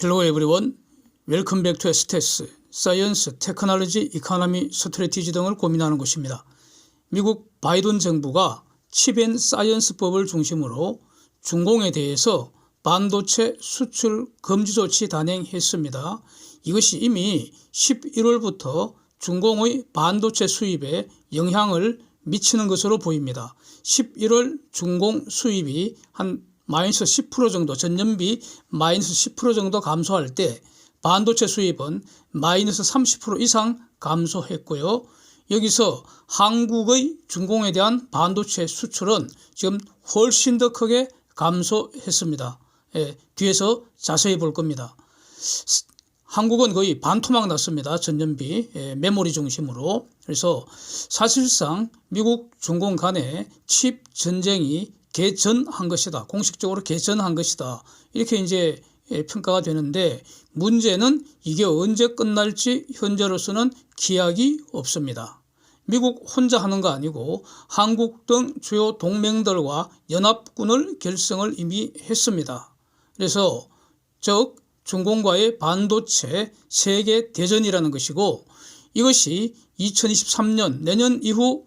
Hello everyone. Welcome back to STS, Science, Technology, Economy, Strategy 등을 고민하는 곳입니다. 미국 바이든 정부가 칩앤사이언스법을 중심으로 중공에 대해서 반도체 수출 금지 조치 단행했습니다. 이것이 이미 11월부터 중공의 반도체 수입에 영향을 미치는 것으로 보입니다. 11월 중공 수입이 한 마이너스 10% 정도, 전년비 마이너스 10% 정도 감소할 때 반도체 수입은 마이너스 30% 이상 감소했고요. 여기서 한국의 중공에 대한 반도체 수출은 지금 훨씬 더 크게 감소했습니다. 뒤에서 자세히 볼 겁니다. 한국은 거의 반토막 났습니다. 전년비 메모리 중심으로. 그래서 사실상 미국 중공 간의 칩 전쟁이 개전한 것이다. 공식적으로 개전한 것이다. 이렇게 이제 평가가 되는데 문제는 이게 언제 끝날지 현재로서는 기약이 없습니다. 미국 혼자 하는 거 아니고 한국 등 주요 동맹들과 연합군을 결성을 이미 했습니다. 그래서 즉 중공과의 반도체 세계 대전이라는 것이고 이것이 2023년 내년 이후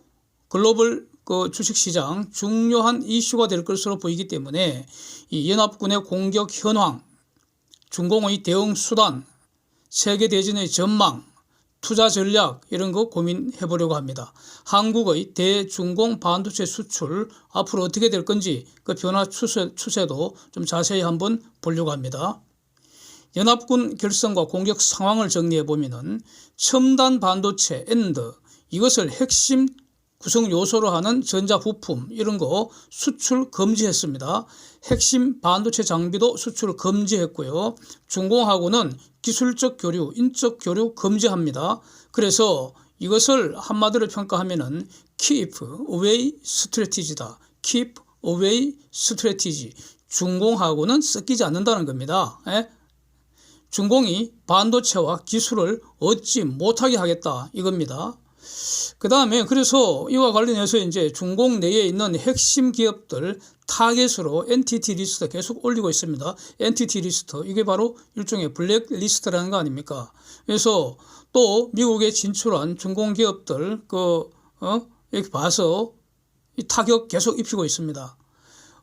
글로벌 주식시장 중요한 이슈가 될 것으로 보이기 때문에 이 연합군의 공격 현황, 중공의 대응 수단, 세계 대전의 전망, 투자 전략 이런 거 고민해 보려고 합니다. 한국의 대중공 반도체 수출 앞으로 어떻게 될 건지 그 변화 추세도 좀 자세히 한번 보려고 합니다. 연합군 결성과 공격 상황을 정리해 보면은 첨단 반도체 엔드 이것을 핵심 구성 요소로 하는 전자부품 이런 거 수출 금지했습니다. 핵심 반도체 장비도 수출 금지했고요. 중공하고는 기술적 교류, 인적 교류 금지합니다. 그래서 이것을 한마디로 평가하면은 keep away strategy다. keep away strategy. 중공하고는 섞이지 않는다는 겁니다. 중공이 반도체와 기술을 얻지 못하게 하겠다 이겁니다. 그 다음에 그래서 이와 관련해서 이제 중공 내에 있는 핵심 기업들 타겟으로 엔티티 리스트 계속 올리고 있습니다. 엔티티 리스트 이게 바로 일종의 블랙 리스트라는 거 아닙니까? 그래서 또 미국에 진출한 중공 기업들 이렇게 봐서 이 타격 계속 입히고 있습니다.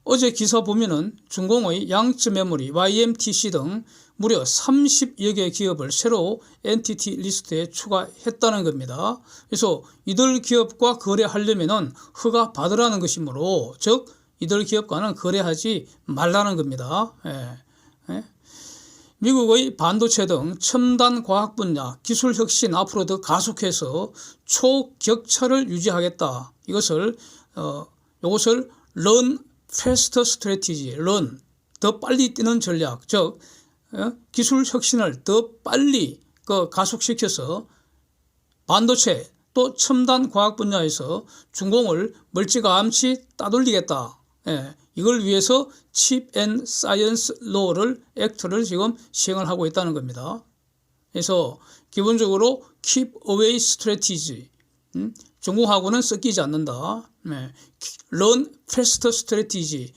어제 기사 보면은 중공의 양쯔 메모리, YMTC 등 무려 30여 개 기업을 새로 엔티티 리스트에 추가했다는 겁니다. 그래서 이들 기업과 거래하려면은 허가 받으라는 것이므로 즉 이들 기업과는 거래하지 말라는 겁니다. 미국의 반도체 등 첨단 과학 분야 기술 혁신 앞으로 더 가속해서 초격차를 유지하겠다. 이것을 Run Faster Strategy, Run 더 빨리 뛰는 전략, 즉 기술 혁신을 더 빨리 가속시켜서 반도체 또 첨단 과학 분야에서 중공을 멀찌감치 따돌리겠다. 이걸 위해서 칩 앤 사이언스 로를 액트를 지금 시행을 하고 있다는 겁니다. 그래서 기본적으로 keep away strategy, 중공하고는 섞이지 않는다. Run faster strategy,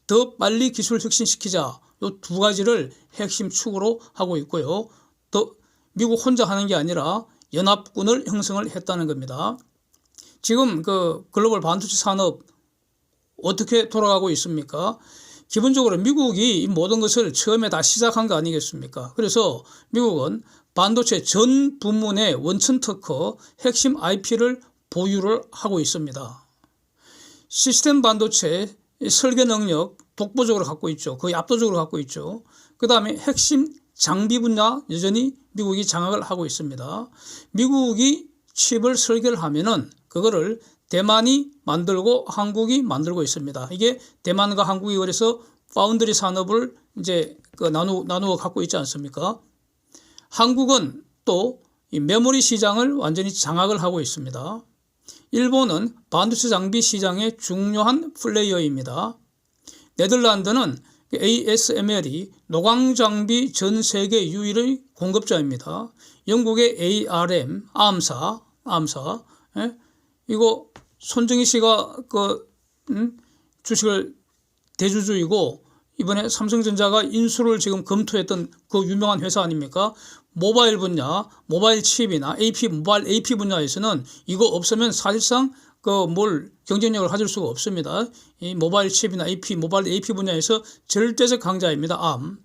더 빨리 기술 혁신시키자. 이 두 가지를 핵심 축으로 하고 있고요. 또 미국 혼자 하는 게 아니라 연합군을 형성을 했다는 겁니다. 지금 글로벌 반도체 산업 어떻게 돌아가고 있습니까? 기본적으로 미국이 이 모든 것을 처음에 다 시작한 거 아니겠습니까? 그래서 미국은 반도체 전 부문의 원천 특허 핵심 IP를 보유를 하고 있습니다. 시스템 반도체 설계 능력 독보적으로 갖고 있죠. 거의 압도적으로 갖고 있죠. 그 다음에 핵심 장비 분야 여전히 미국이 장악을 하고 있습니다. 미국이 칩을 설계를 하면은 그거를 대만이 만들고 한국이 만들고 있습니다. 이게 대만과 한국이 그래서 파운드리 산업을 이제 나누어 갖고 있지 않습니까? 한국은 또 이 메모리 시장을 완전히 장악을 하고 있습니다. 일본은 반도체 장비 시장의 중요한 플레이어입니다. 네덜란드는 ASML이 노광 장비 전 세계 유일의 공급자입니다. 영국의 ARM, 암사, 이거 손정희 씨가 주식을 대주주이고 이번에 삼성전자가 인수를 지금 검토했던 그 유명한 회사 아닙니까? 모바일 분야, 모바일 칩이나 모바일 AP 분야에서는 이거 없으면 사실상 경쟁력을 가질 수가 없습니다. 이 모바일 칩이나 모바일 AP 분야에서 절대적 강자입니다. ARM.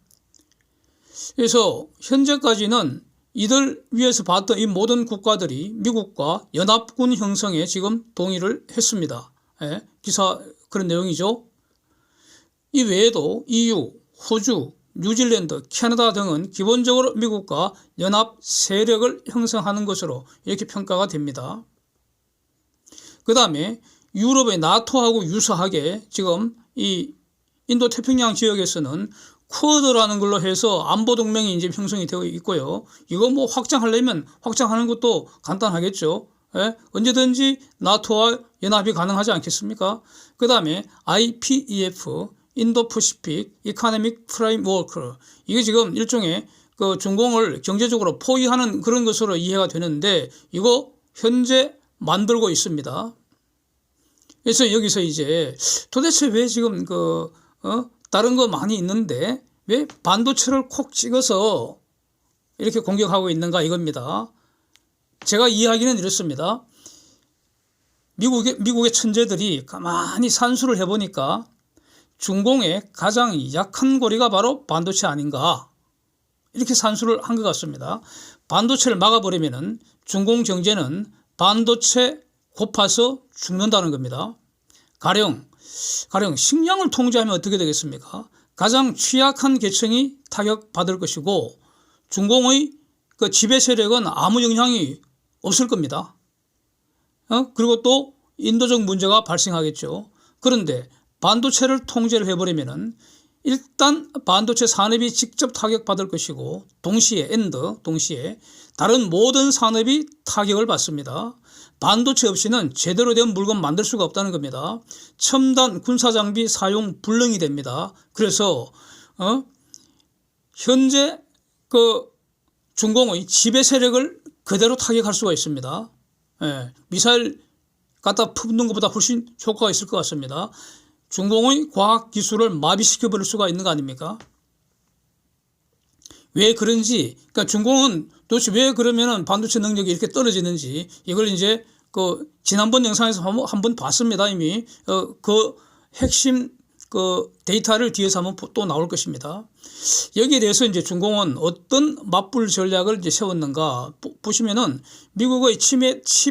그래서 현재까지는 이들 위에서 봤던 이 모든 국가들이 미국과 연합군 형성에 지금 동의를 했습니다. 예, 기사 그런 내용이죠. 이 외에도 EU, 호주, 뉴질랜드, 캐나다 등은 기본적으로 미국과 연합 세력을 형성하는 것으로 이렇게 평가가 됩니다. 그 다음에 유럽의 나토하고 유사하게 지금 이 인도태평양 지역에서는 쿼드라는 걸로 해서 안보동맹이 이제 형성이 되어 있고요. 이거 뭐 확장하려면 확장하는 것도 간단하겠죠. 예? 언제든지 나토와 연합이 가능하지 않겠습니까? 그 다음에 IPEF, 인도퍼시픽 이코노믹 프레임워크, 이게 지금 일종의 그 중공을 경제적으로 포위하는 그런 것으로 이해가 되는데 이거 현재 만들고 있습니다. 그래서 여기서 이제 도대체 왜 지금 다른 거 많이 있는데 왜 반도체를 콕 찍어서 이렇게 공격하고 있는가 이겁니다. 제가 이야기는 이렇습니다. 미국의 천재들이 가만히 산수를 해보니까 중공의 가장 약한 고리가 바로 반도체 아닌가, 이렇게 산수를 한 것 같습니다. 반도체를 막아버리면 중공 경제는 반도체 고파서 죽는다는 겁니다. 가령 식량을 통제하면 어떻게 되겠습니까? 가장 취약한 계층이 타격받을 것이고 중공의 그 지배 세력은 아무 영향이 없을 겁니다. 그리고 또 인도적 문제가 발생하겠죠. 그런데 반도체를 통제를 해버리면은 일단 반도체 산업이 직접 타격받을 것이고 동시에 다른 모든 산업이 타격을 받습니다. 반도체 없이는 제대로 된 물건 만들 수가 없다는 겁니다. 첨단 군사장비 사용 불능이 됩니다. 그래서 현재 중공의 지배 세력을 그대로 타격할 수가 있습니다. 예, 미사일 갖다 푸는 것보다 훨씬 효과가 있을 것 같습니다. 중공의 과학기술을 마비시켜버릴 수가 있는 거 아닙니까? 왜 그런지, 그러니까 중공은 도대체 왜 그러면은 반도체 능력이 이렇게 떨어지는지, 이걸 이제 지난번 영상에서 한번 봤습니다. 이미 그 핵심 데이터를 뒤에서 한번 또 나올 것입니다. 여기에 대해서 이제 중공은 어떤 맞불 전략을 이제 세웠는가 보시면은 미국의 칩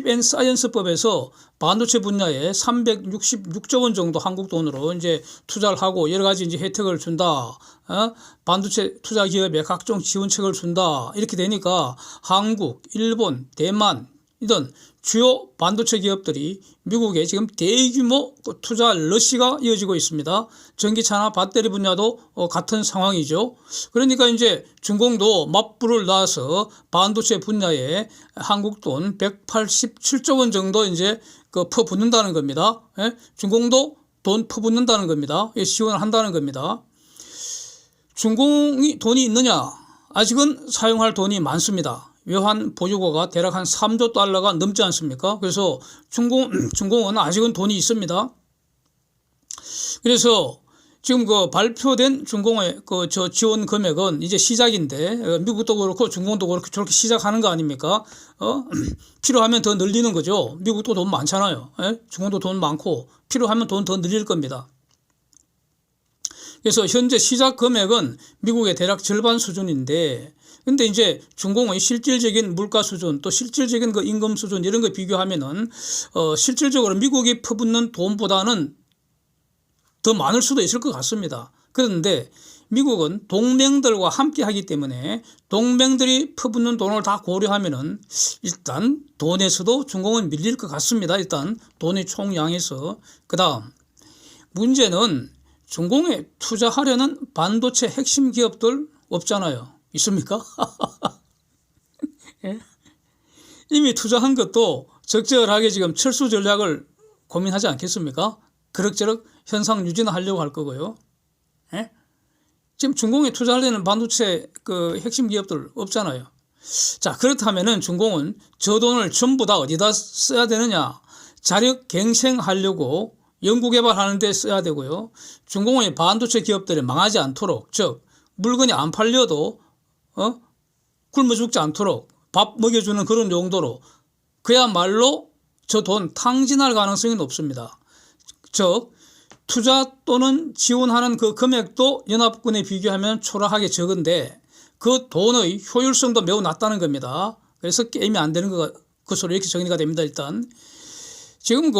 앤 사이언스법에서 반도체 분야에 366조 원 정도 한국 돈으로 이제 투자를 하고 여러 가지 이제 혜택을 준다. 반도체 투자 기업에 각종 지원책을 준다. 이렇게 되니까 한국, 일본, 대만 이런 주요 반도체 기업들이 미국에 지금 대규모 투자 러시가 이어지고 있습니다. 전기차나 배터리 분야도 같은 상황이죠. 그러니까 이제 중공도 맞불을 놔서 반도체 분야에 한국 돈 187조 원 정도 이제 퍼붓는다는 겁니다. 예? 중공도 돈 퍼붓는다는 겁니다. 지원을 한다는 겁니다. 중공이 돈이 있느냐? 아직은 사용할 돈이 많습니다. 외환 보유고가 대략 한 3조 달러가 넘지 않습니까? 그래서 중공은 아직은 돈이 있습니다. 그래서 지금 발표된 중공의 지원 금액은 이제 시작인데, 미국도 그렇고 중공도 그렇게 저렇게 시작하는 거 아닙니까? 필요하면 더 늘리는 거죠. 미국도 돈 많잖아요. 중공도 돈 많고 필요하면 돈 더 늘릴 겁니다. 그래서 현재 시작 금액은 미국의 대략 절반 수준인데, 근데 이제 중공의 실질적인 물가 수준, 또 실질적인 임금 수준 이런 거 비교하면은 실질적으로 미국이 퍼붓는 돈보다는 더 많을 수도 있을 것 같습니다. 그런데 미국은 동맹들과 함께 하기 때문에 동맹들이 퍼붓는 돈을 다 고려하면은 일단 돈에서도 중공은 밀릴 것 같습니다. 일단 돈의 총량에서. 그다음 문제는 중공에 투자하려는 반도체 핵심 기업들 없잖아요. 있습니까? 예? 이미 투자한 것도 적절하게 지금 철수 전략을 고민하지 않겠습니까? 그럭저럭 현상 유지는 하려고 할 거고요. 예? 지금 중공에 투자하려는 반도체 핵심 기업들 없잖아요. 자, 그렇다면은 중공은 저 돈을 전부 다 어디다 써야 되느냐? 자력 갱생하려고 연구개발하는 데 써야 되고요. 중공의 반도체 기업들이 망하지 않도록, 즉 물건이 안 팔려도 굶어 죽지 않도록 밥 먹여주는 그런 용도로, 그야말로 저 돈 탕진할 가능성이 높습니다. 즉 투자 또는 지원하는 그 금액도 연합군에 비교하면 초라하게 적은데 그 돈의 효율성도 매우 낮다는 겁니다. 그래서 게임이 안 되는 것으로 이렇게 정리가 됩니다. 일단 지금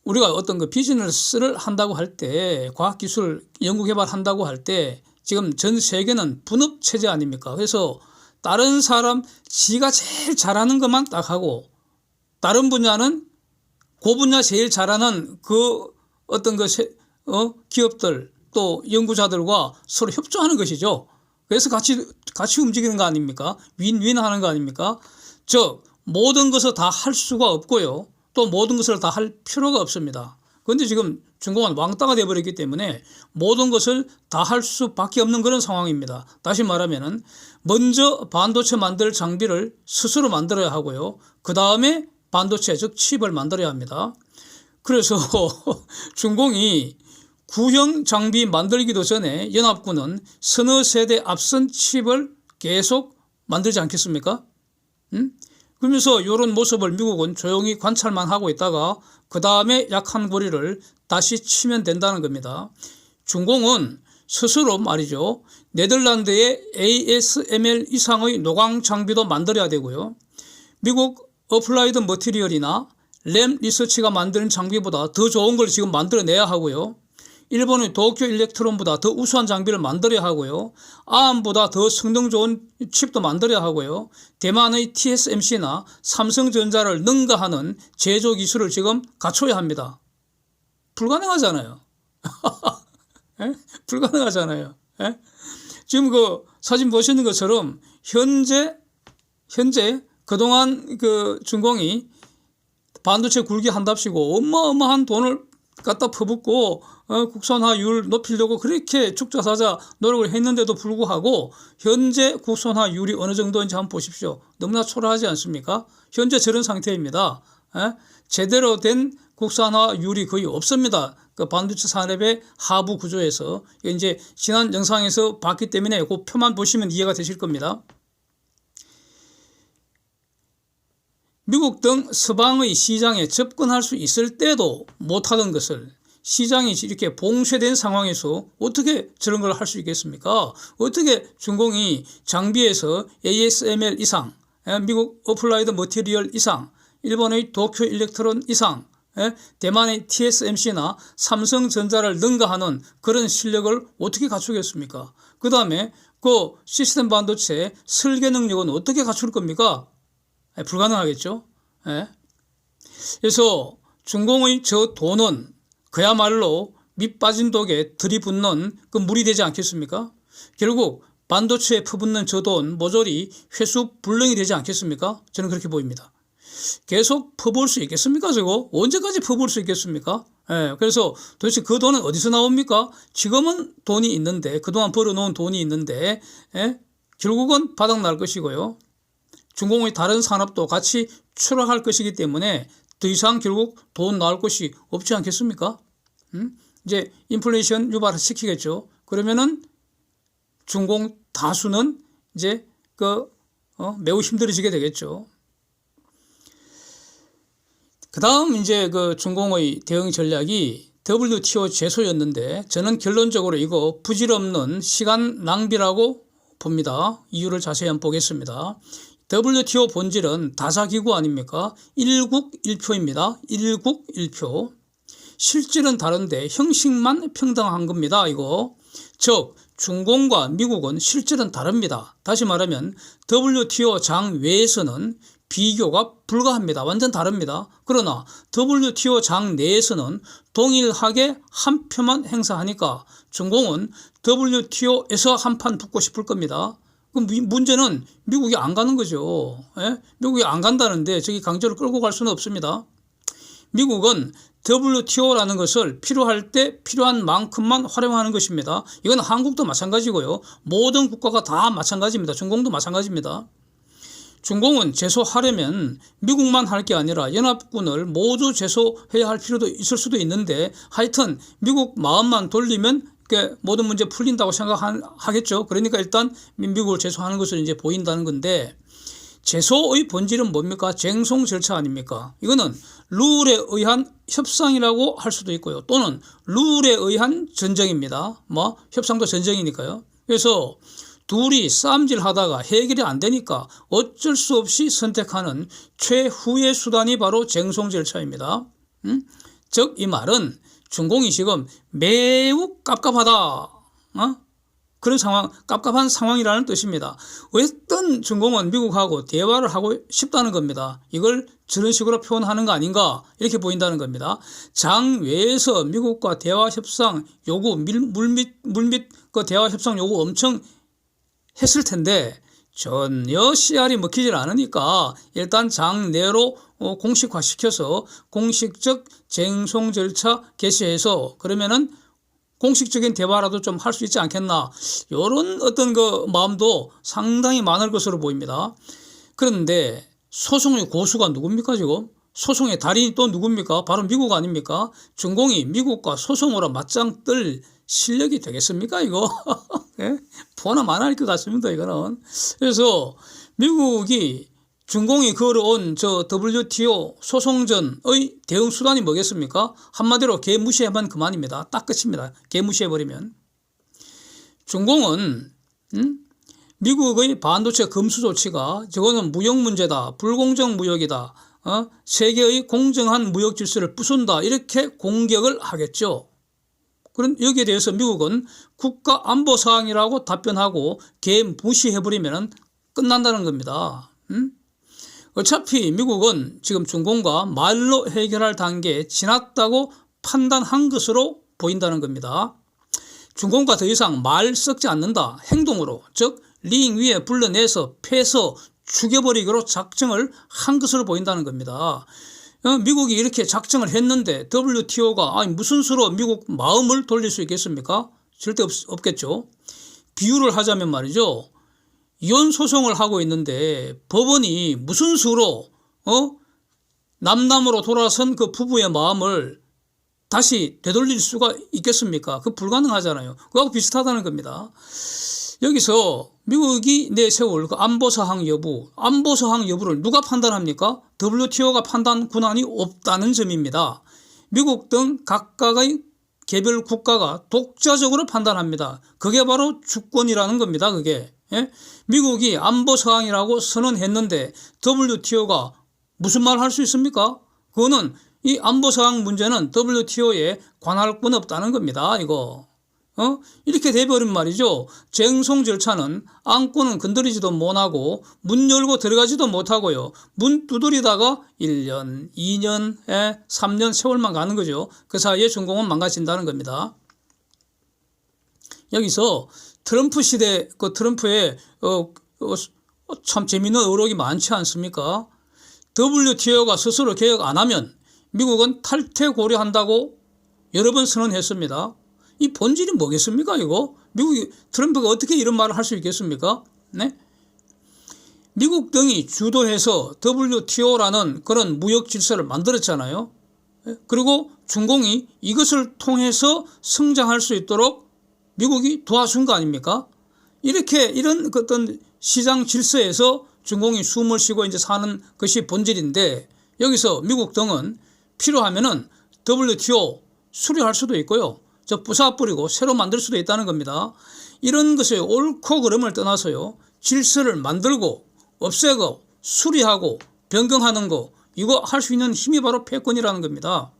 우리가 어떤 비즈니스를 한다고 할 때, 과학기술 연구개발 한다고 할 때 지금 전 세계는 분업 체제 아닙니까? 그래서 다른 사람 지가 제일 잘하는 것만 딱 하고, 다른 분야는 그 분야 제일 잘하는 기업들 또 연구자들과 서로 협조하는 것이죠. 그래서 같이 움직이는 거 아닙니까? 윈윈 하는 거 아닙니까? 즉 모든 것을 다 할 수가 없고요. 또 모든 것을 다 할 필요가 없습니다. 그런데 지금 중공은 왕따가 되어버렸기 때문에 모든 것을 다 할 수밖에 없는 그런 상황입니다. 다시 말하면 먼저 반도체 만들 장비를 스스로 만들어야 하고요. 그 다음에 반도체 즉 칩을 만들어야 합니다. 그래서 중공이 구형 장비 만들기도 전에 연합군은 서너 세대 앞선 칩을 계속 만들지 않겠습니까? 그러면서 이런 모습을 미국은 조용히 관찰만 하고 있다가 그 다음에 약한 고리를 다시 치면 된다는 겁니다. 중공은 스스로 말이죠. 네덜란드의 ASML 이상의 노광 장비도 만들어야 되고요. 미국 어플라이드 머티리얼이나 램 리서치가 만드는 장비보다 더 좋은 걸 지금 만들어내야 하고요. 일본의 도쿄 일렉트론보다 더 우수한 장비를 만들어야 하고요. 아암보다 더 성능 좋은 칩도 만들어야 하고요. 대만의 TSMC나 삼성전자를 능가하는 제조 기술을 지금 갖춰야 합니다. 불가능하잖아요. 불가능하잖아요. 지금 사진 보시는 것처럼 현재 그동안 중공이 반도체 굴기 한답시고 어마어마한 돈을 갖다 퍼붓고 국산화율 높이려고 그렇게 죽자사자 노력을 했는데도 불구하고 현재 국산화율이 어느 정도인지 한번 보십시오. 너무나 초라하지 않습니까? 현재 저런 상태입니다. 제대로 된 국산화율이 거의 없습니다. 그 반도체 산업의 하부 구조에서 이제 지난 영상에서 봤기 때문에 그 표만 보시면 이해가 되실 겁니다. 미국 등 서방의 시장에 접근할 수 있을 때도 못하던 것을 시장이 이렇게 봉쇄된 상황에서 어떻게 저런 걸 할 수 있겠습니까? 어떻게 중공이 장비에서 ASML 이상, 미국 어플라이드 머티리얼 이상, 일본의 도쿄 일렉트론 이상, 대만의 TSMC나 삼성전자를 능가하는 그런 실력을 어떻게 갖추겠습니까? 그 다음에 그 시스템 반도체 설계 능력은 어떻게 갖출 겁니까? 불가능하겠죠. 그래서 중공의 저 돈은 그야말로 밑 빠진 독에 들이붓는 그 물이 되지 않겠습니까? 결국 반도체에 퍼붓는 저 돈 모조리 회수 불능이 되지 않겠습니까? 저는 그렇게 보입니다. 계속 퍼부을 수 있겠습니까? 저거 언제까지 퍼부을 수 있겠습니까? 그래서 도대체 그 돈은 어디서 나옵니까? 지금은 돈이 있는데, 그동안 벌어놓은 돈이 있는데 결국은 바닥날 것이고요. 중공의 다른 산업도 같이 추락할 것이기 때문에 더 이상 결국 돈 나올 것이 없지 않겠습니까? 이제 인플레이션 유발시키겠죠. 그러면은 중공 다수는 이제 매우 힘들어지게 되겠죠. 그 다음 이제 중공의 대응 전략이 WTO 제소였는데 저는 결론적으로 이거 부질없는 시간 낭비라고 봅니다. 이유를 자세히 한번 보겠습니다. WTO 본질은 다사기구 아닙니까? 일국일표입니다. 일국일표. 실질은 다른데 형식만 평등한 겁니다. 이거. 즉 중공과 미국은 실질은 다릅니다. 다시 말하면 WTO 장 외에서는 비교가 불가합니다. 완전 다릅니다. 그러나 WTO 장 내에서는 동일하게 한 표만 행사하니까 중공은 WTO에서 한판 붙고 싶을 겁니다. 그럼 문제는 미국이 안 가는 거죠. 미국이 안 간다는데 저기 강제로 끌고 갈 수는 없습니다. 미국은 WTO라는 것을 필요할 때 필요한 만큼만 활용하는 것입니다. 이건 한국도 마찬가지고요. 모든 국가가 다 마찬가지입니다. 중공도 마찬가지입니다. 중공은 제소하려면 미국만 할 게 아니라 연합군을 모두 제소해야 할 필요도 있을 수도 있는데 하여튼 미국 마음만 돌리면 모든 문제 풀린다고 생각하겠죠. 그러니까 일단 미국을 제소하는 것으로 이제 보인다는 건데 제소의 본질은 뭡니까? 쟁송 절차 아닙니까? 이거는 룰에 의한 협상이라고 할 수도 있고요. 또는 룰에 의한 전쟁입니다. 뭐 협상도 전쟁이니까요. 그래서 둘이 싸움질하다가 해결이 안 되니까 어쩔 수 없이 선택하는 최후의 수단이 바로 쟁송 절차입니다. 즉 이 말은 중공이 지금 매우 깝깝하다. 그런 상황, 깝깝한 상황이라는 뜻입니다. 어떤 중공은 미국하고 대화를 하고 싶다는 겁니다. 이걸 저런 식으로 표현하는 거 아닌가 이렇게 보인다는 겁니다. 장외에서 미국과 대화 협상 요구, 물밑 그 대화 협상 요구 엄청 했을 텐데 전혀 씨알이 먹히질 않으니까 일단 장내로 공식화시켜서 공식적 쟁송 절차 개시해서 그러면은 공식적인 대화라도 좀 할 수 있지 않겠나 이런 어떤 그 마음도 상당히 많을 것으로 보입니다. 그런데 소송의 고수가 누굽니까 지금? 소송의 달인이 또 누굽니까? 바로 미국 아닙니까? 중공이 미국과 소송으로 맞짱 뜰 실력이 되겠습니까 이거? 예? 보나 마나할 것 같습니다 이거는. 그래서 미국이 중공이 걸어온 저 WTO 소송전의 대응 수단이 뭐겠습니까? 한마디로 개 무시하면 그만입니다. 딱 끝입니다. 개 무시해버리면. 중공은 미국의 반도체 금수 조치가 저거는 무역 문제다. 불공정 무역이다. 세계의 공정한 무역 질서를 부순다. 이렇게 공격을 하겠죠. 그런 여기에 대해서 미국은 국가안보사항이라고 답변하고 개 무시해버리면 끝난다는 겁니다. 어차피 미국은 지금 중공과 말로 해결할 단계에 지났다고 판단한 것으로 보인다는 겁니다. 중공과 더 이상 말 섞지 않는다. 행동으로, 즉 링 위에 불러내서 패서 죽여버리기로 작정을 한 것으로 보인다는 겁니다. 미국이 이렇게 작정을 했는데 WTO가 무슨 수로 미국 마음을 돌릴 수 있겠습니까? 절대 없겠죠. 비유를 하자면 말이죠. 이혼 소송을 하고 있는데 법원이 무슨 수로 남남으로 돌아선 그 부부의 마음을 다시 되돌릴 수가 있겠습니까? 그 불가능하잖아요. 그거하고 비슷하다는 겁니다. 여기서 미국이 내세울 그 안보사항 여부를 누가 판단합니까? WTO가 판단 권한이 없다는 점입니다. 미국 등 각각의 개별 국가가 독자적으로 판단합니다. 그게 바로 주권이라는 겁니다. 그게. 예? 미국이 안보사항이라고 선언했는데 WTO가 무슨 말 할 수 있습니까? 그거는 이 안보사항 문제는 WTO에 관할 건 없다는 겁니다. 이거. 이렇게 돼버린 말이죠. 쟁송 절차는 안고는 건드리지도 못하고 문 열고 들어가지도 못하고요. 문 두드리다가 1년, 2년, 3년 세월만 가는 거죠. 그 사이에 중공은 망가진다는 겁니다. 여기서 트럼프 시대 그 트럼프의 참 재미있는 의혹이 많지 않습니까? WTO가 스스로 개혁 안 하면 미국은 탈퇴 고려한다고 여러 번 선언했습니다. 이 본질이 뭐겠습니까 이거? 미국이 트럼프가 어떻게 이런 말을 할 수 있겠습니까? 네? 미국 등이 주도해서 WTO라는 그런 무역 질서를 만들었잖아요. 그리고 중공이 이것을 통해서 성장할 수 있도록 미국이 도와준 거 아닙니까? 이런 어떤 시장 질서에서 중공이 숨을 쉬고 이제 사는 것이 본질인데 여기서 미국 등은 필요하면은 WTO 수료할 수도 있고요. 저 부숴버리고 새로 만들 수도 있다는 겁니다. 이런 것의 옳고 그름을 떠나서요. 질서를 만들고 없애고 수리하고 변경하는 거 이거 할 수 있는 힘이 바로 패권이라는 겁니다.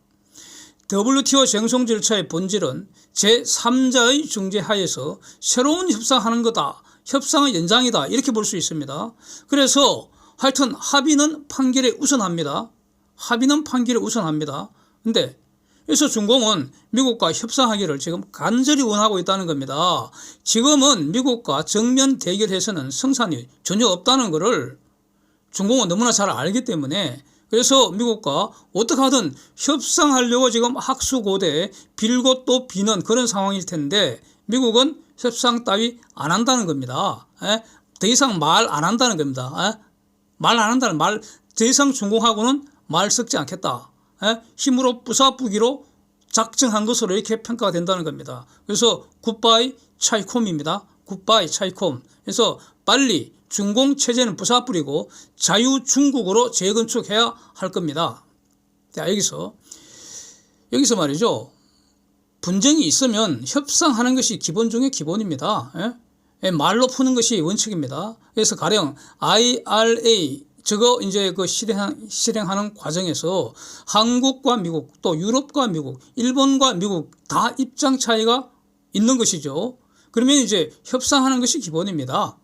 WTO 쟁송 절차의 본질은 제3자의 중재하에서 새로운 협상하는 거다. 협상의 연장이다. 이렇게 볼 수 있습니다. 그래서 하여튼 합의는 판결에 우선합니다. 합의는 판결에 우선합니다. 근데 그래서 중공은 미국과 협상하기를 지금 간절히 원하고 있다는 겁니다. 지금은 미국과 정면 대결해서는 성산이 전혀 없다는 것을 중공은 너무나 잘 알기 때문에 그래서 미국과 어떻게 하든 협상하려고 지금 학수고대에 빌고 또 비는 그런 상황일 텐데 미국은 협상 따위 안 한다는 겁니다. 더 이상 말 안 한다는 겁니다. 말 안 한다는 말, 더 이상 중공하고는 말 섞지 않겠다. 힘으로 부사부기로 작정한 것으로 이렇게 평가가 된다는 겁니다. 그래서 굿바이 차이콤입니다. 굿바이 차이콤. 그래서 빨리 중공 체제는 부사뿌리고 자유중국으로 재건축해야 할 겁니다. 자, 여기서 말이죠. 분쟁이 있으면 협상하는 것이 기본 중의 기본입니다. 말로 푸는 것이 원칙입니다. 그래서 가령 IRA 저거 이제 그 실행하는 과정에서 한국과 미국 또 유럽과 미국, 일본과 미국 다 입장 차이가 있는 것이죠. 그러면 이제 협상하는 것이 기본입니다.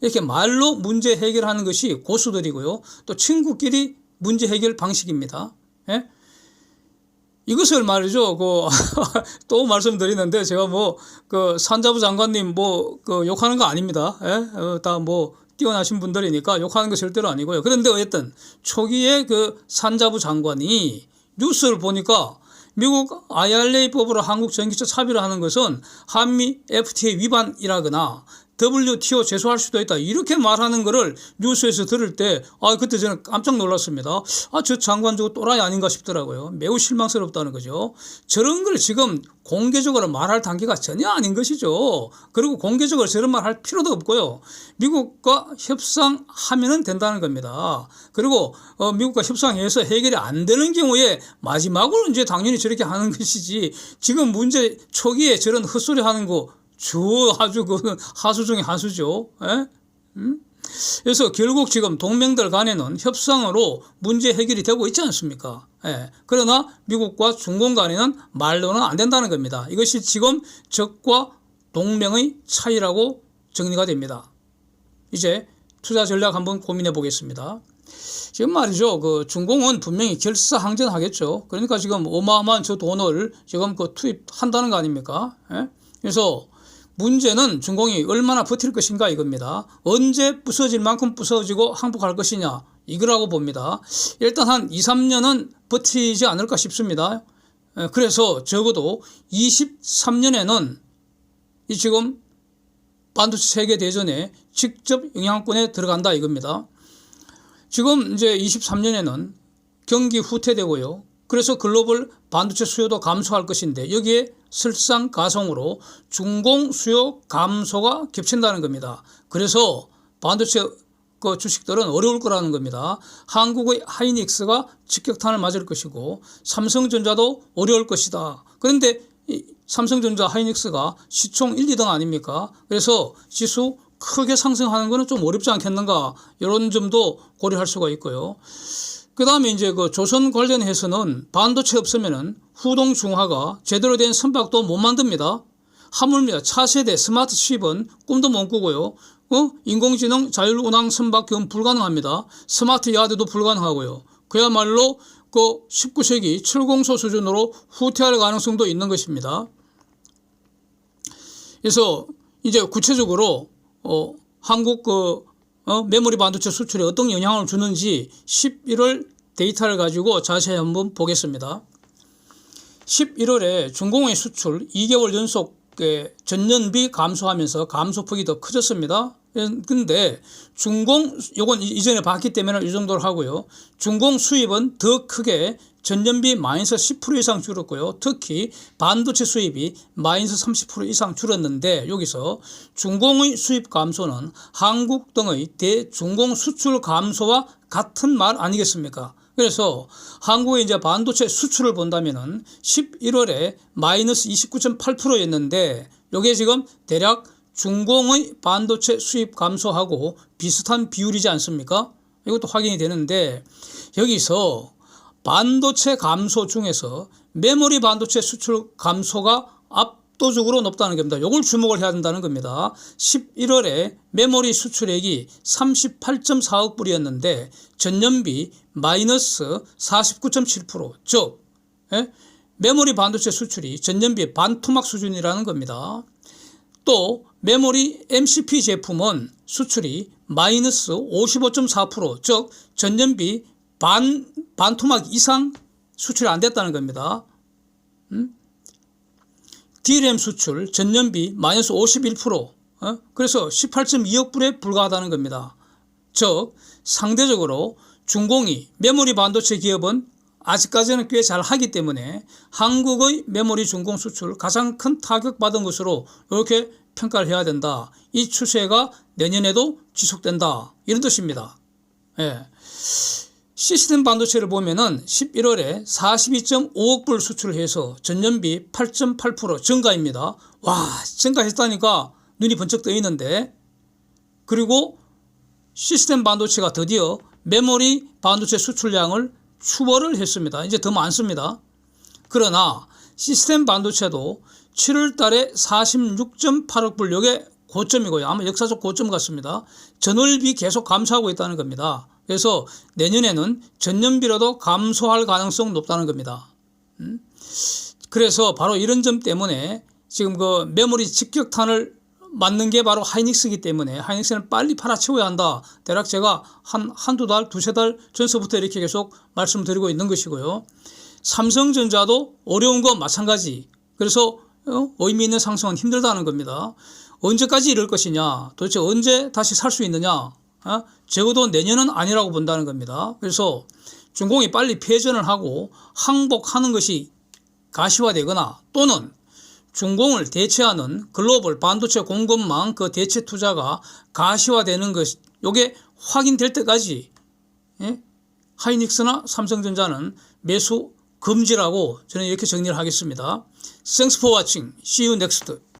이렇게 말로 문제 해결하는 것이 고수들이고요. 또 친구끼리 문제 해결 방식입니다. 이것을 말이죠. 또 말씀드리는데 제가 산자부 장관님 욕하는 거 아닙니다. 다 뛰어나신 분들이니까 욕하는 거 절대로 아니고요. 그런데 어쨌든 초기에 산자부 장관이 뉴스를 보니까 미국 IRA법으로 한국 전기차 차별을 하는 것은 한미 FTA 위반이라거나 WTO 제소할 수도 있다. 이렇게 말하는 거를 뉴스에서 들을 때 그때 저는 깜짝 놀랐습니다. 저 장관 저거 또라이 아닌가 싶더라고요. 매우 실망스럽다는 거죠. 저런 걸 지금 공개적으로 말할 단계가 전혀 아닌 것이죠. 그리고 공개적으로 저런 말 할 필요도 없고요. 미국과 협상하면 된다는 겁니다. 그리고 미국과 협상해서 해결이 안 되는 경우에 마지막으로 이제 당연히 저렇게 하는 것이지 지금 문제 초기에 저런 헛소리 하는 거 아주 하수 중에 하수죠. 그래서 결국 지금 동맹들 간에는 협상으로 문제 해결이 되고 있지 않습니까? 그러나 미국과 중공 간에는 말로는 안 된다는 겁니다. 이것이 지금 적과 동맹의 차이라고 정리가 됩니다. 이제 투자 전략 한번 고민해 보겠습니다. 지금 말이죠. 중공은 분명히 결사항전하겠죠. 그러니까 지금 어마어마한 저 돈을 지금 투입한다는 거 아닙니까? 그래서 문제는 중공이 얼마나 버틸 것인가 이겁니다. 언제 부서질 만큼 부서지고 항복할 것이냐 이거라고 봅니다. 일단 한 2, 3년은 버티지 않을까 싶습니다. 그래서 적어도 23년에는 이 지금 반도체 세계 대전에 직접 영향권에 들어간다 이겁니다. 지금 이제 23년에는 경기 후퇴되고요. 그래서 글로벌 반도체 수요도 감소할 것인데 여기에 설상가성으로 중공 수요 감소가 겹친다는 겁니다. 그래서 반도체 주식들은 어려울 거라는 겁니다. 한국의 하이닉스가 직격탄을 맞을 것이고 삼성전자도 어려울 것이다. 그런데 이 삼성전자 하이닉스가 시총 1, 2등 아닙니까? 그래서 지수 크게 상승하는 것은 좀 어렵지 않겠는가 이런 점도 고려할 수가 있고요. 그 다음에 이제 조선 관련해서는 반도체 없으면은 후동중화가 제대로 된 선박도 못 만듭니다. 하물며 차세대 스마트 칩은 꿈도 못 꾸고요. 인공지능 자율운항 선박 경험 불가능합니다. 스마트 야드도 불가능하고요. 그야말로 19세기 7공소 수준으로 후퇴할 가능성도 있는 것입니다. 그래서 이제 구체적으로 한국 메모리 반도체 수출에 어떤 영향을 주는지 11월 데이터를 가지고 자세히 한번 보겠습니다. 11월에 중공의 수출 2개월 연속 전년비 감소하면서 감소폭이 더 커졌습니다. 근데 중공 요건 이전에 봤기 때문에 이 정도로 하고요. 중공 수입은 더 크게 전년비 마이너스 10% 이상 줄었고요. 특히 반도체 수입이 마이너스 30% 이상 줄었는데 여기서 중공의 수입 감소는 한국 등의 대중공 수출 감소와 같은 말 아니겠습니까? 그래서 한국의 이제 반도체 수출을 본다면은 11월에 마이너스 29.8%였는데 이게 지금 대략 중공의 반도체 수입 감소하고 비슷한 비율이지 않습니까? 이것도 확인이 되는데 여기서 반도체 감소 중에서 메모리 반도체 수출 감소가 압도적으로 높다는 겁니다. 이걸 주목을 해야 된다는 겁니다. 11월에 메모리 수출액이 38.4억 불이었는데 전년비 마이너스 49.7%, 즉 메모리 반도체 수출이 전년비 반토막 수준이라는 겁니다. 또 메모리 MCP 제품은 수출이 마이너스 55.4%, 즉 전년비 반토막 이상 수출이 안 됐다는 겁니다. DRAM 수출 전년비 마이너스 51%, 그래서 18.2억 불에 불과하다는 겁니다. 즉 상대적으로 중공이 메모리 반도체 기업은 아직까지는 꽤 잘하기 때문에 한국의 메모리 중공 수출 가장 큰 타격받은 것으로 이렇게 평가를 해야 된다. 이 추세가 내년에도 지속된다. 이런 뜻입니다. 예. 시스템 반도체를 보면은 11월에 42.5억 불 수출을 해서 전년비 8.8% 증가입니다. 와, 증가했다니까 눈이 번쩍 떠 있는데, 그리고 시스템 반도체가 드디어 메모리 반도체 수출량을 추월을 했습니다. 이제 더 많습니다. 그러나 시스템 반도체도 7월 달에 46.8억 불, 이게 고점이고요. 아마 역사적 고점 같습니다. 전월비 계속 감소하고 있다는 겁니다. 그래서 내년에는 전년비로도 감소할 가능성 높다는 겁니다. 그래서 바로 이런 점 때문에 지금 그 메모리 직격탄을 맞는 게 바로 하이닉스이기 때문에 하이닉스는 빨리 팔아치워야 한다. 대략 제가 한두 달, 두세 달 전서부터 이렇게 계속 말씀드리고 있는 것이고요. 삼성전자도 어려운 건 마찬가지. 그래서 의미 있는 상승은 힘들다는 겁니다. 언제까지 이럴 것이냐, 도대체 언제 다시 살 수 있느냐, 적어도 내년은 아니라고 본다는 겁니다. 그래서 중공이 빨리 패전을 하고 항복하는 것이 가시화되거나 또는 중공을 대체하는 글로벌 반도체 공급망 그 대체 투자가 가시화되는 것, 이게 확인될 때까지 하이닉스나 삼성전자는 매수 금지라고 저는 이렇게 정리를 하겠습니다. Thanks for watching. See you next.